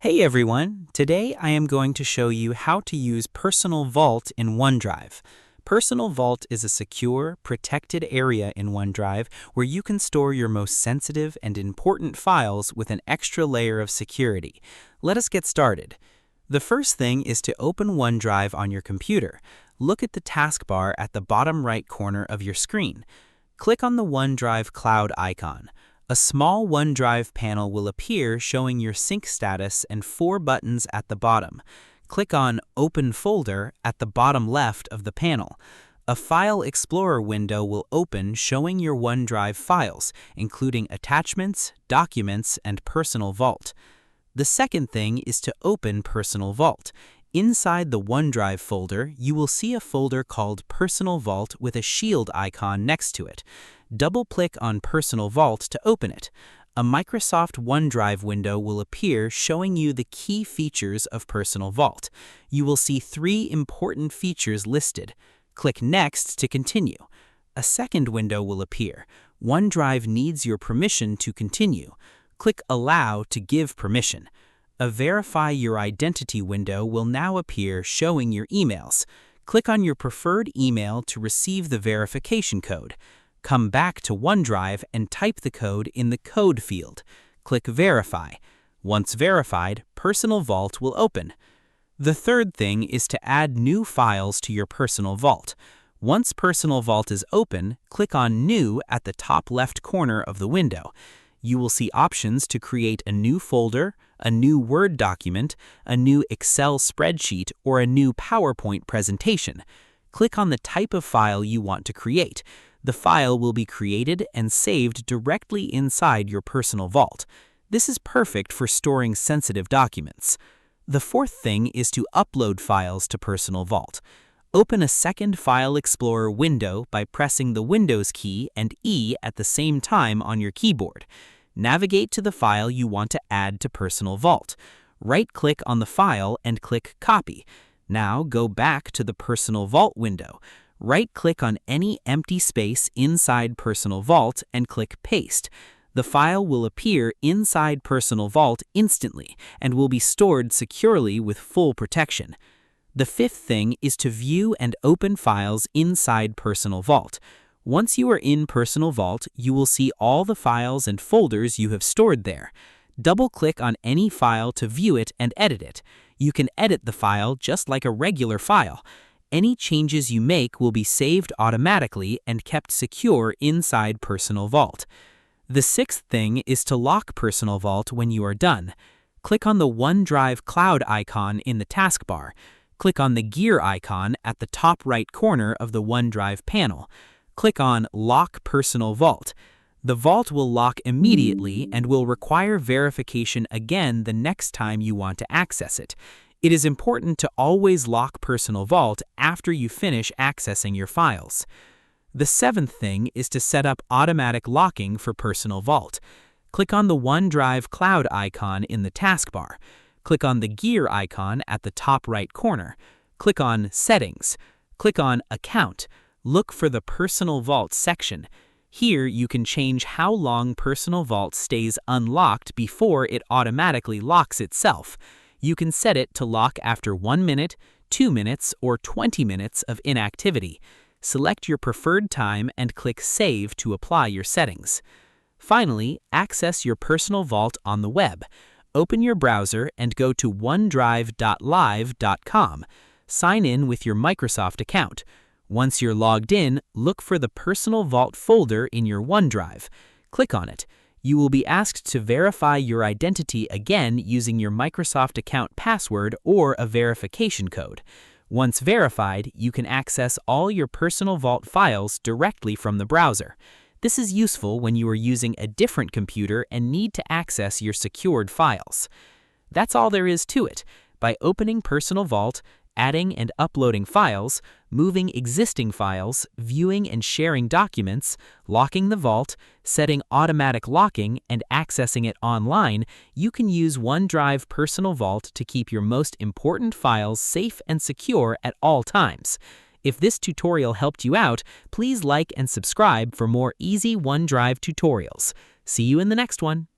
Hey everyone! Today I am going to show you how to use Personal Vault in OneDrive. Personal Vault is a secure, protected area in OneDrive where you can store your most sensitive and important files with an extra layer of security. Let us get started. The first thing is to open OneDrive on your computer. Look at the taskbar at the bottom right corner of your screen. Click on the OneDrive cloud icon. A small OneDrive panel will appear showing your sync status and 4 buttons at the bottom. Click on Open Folder at the bottom left of the panel. A File Explorer window will open showing your OneDrive files, including attachments, documents, and Personal Vault. The second thing is to open Personal Vault. Inside the OneDrive folder, you will see a folder called Personal Vault with a shield icon next to it. Double-click on Personal Vault to open it. A Microsoft OneDrive window will appear showing you the key features of Personal Vault. You will see 3 important features listed. Click Next to continue. A second window will appear. OneDrive needs your permission to continue. Click Allow to give permission. A Verify Your Identity window will now appear showing your emails. Click on your preferred email to receive the verification code. Come back to OneDrive and type the code in the Code field. Click Verify. Once verified, Personal Vault will open. The third thing is to add new files to your Personal Vault. Once Personal Vault is open, click on New at the top left corner of the window. You will see options to create a new folder, a new Word document, a new Excel spreadsheet, or a new PowerPoint presentation. Click on the type of file you want to create. The file will be created and saved directly inside your Personal Vault. This is perfect for storing sensitive documents. The fourth thing is to upload files to Personal Vault. Open a second File Explorer window by pressing the Windows key and E at the same time on your keyboard. Navigate to the file you want to add to Personal Vault. Right-click on the file and click Copy. Now go back to the Personal Vault window. Right-click on any empty space inside Personal Vault and click Paste. The file will appear inside Personal Vault instantly and will be stored securely with full protection. The fifth thing is to view and open files inside Personal Vault. Once you are in Personal Vault, you will see all the files and folders you have stored there. Double-click on any file to view it and edit it. You can edit the file just like a regular file. Any changes you make will be saved automatically and kept secure inside Personal Vault. The sixth thing is to lock Personal Vault when you are done. Click on the OneDrive cloud icon in the taskbar. Click on the gear icon at the top right corner of the OneDrive panel. Click on Lock Personal Vault. The vault will lock immediately and will require verification again the next time you want to access it. It is important to always lock Personal Vault after you finish accessing your files. The seventh thing is to set up automatic locking for Personal Vault. Click on the OneDrive cloud icon in the taskbar. Click on the gear icon at the top right corner. Click on Settings. Click on Account. Look for the Personal Vault section. Here you can change how long Personal Vault stays unlocked before it automatically locks itself. You can set it to lock after 1 minute, 2 minutes, or 20 minutes of inactivity. Select your preferred time and click Save to apply your settings. Finally, access your Personal Vault on the web. Open your browser and go to onedrive.live.com. Sign in with your Microsoft account. Once you're logged in, look for the Personal Vault folder in your OneDrive. Click on it. You will be asked to verify your identity again using your Microsoft account password or a verification code. Once verified, you can access all your Personal Vault files directly from the browser. This is useful when you are using a different computer and need to access your secured files. That's all there is to it. By opening Personal Vault, adding and uploading files, moving existing files, viewing and sharing documents, locking the vault, setting automatic locking, and accessing it online, you can use OneDrive Personal Vault to keep your most important files safe and secure at all times. If this tutorial helped you out, please like and subscribe for more easy OneDrive tutorials. See you in the next one.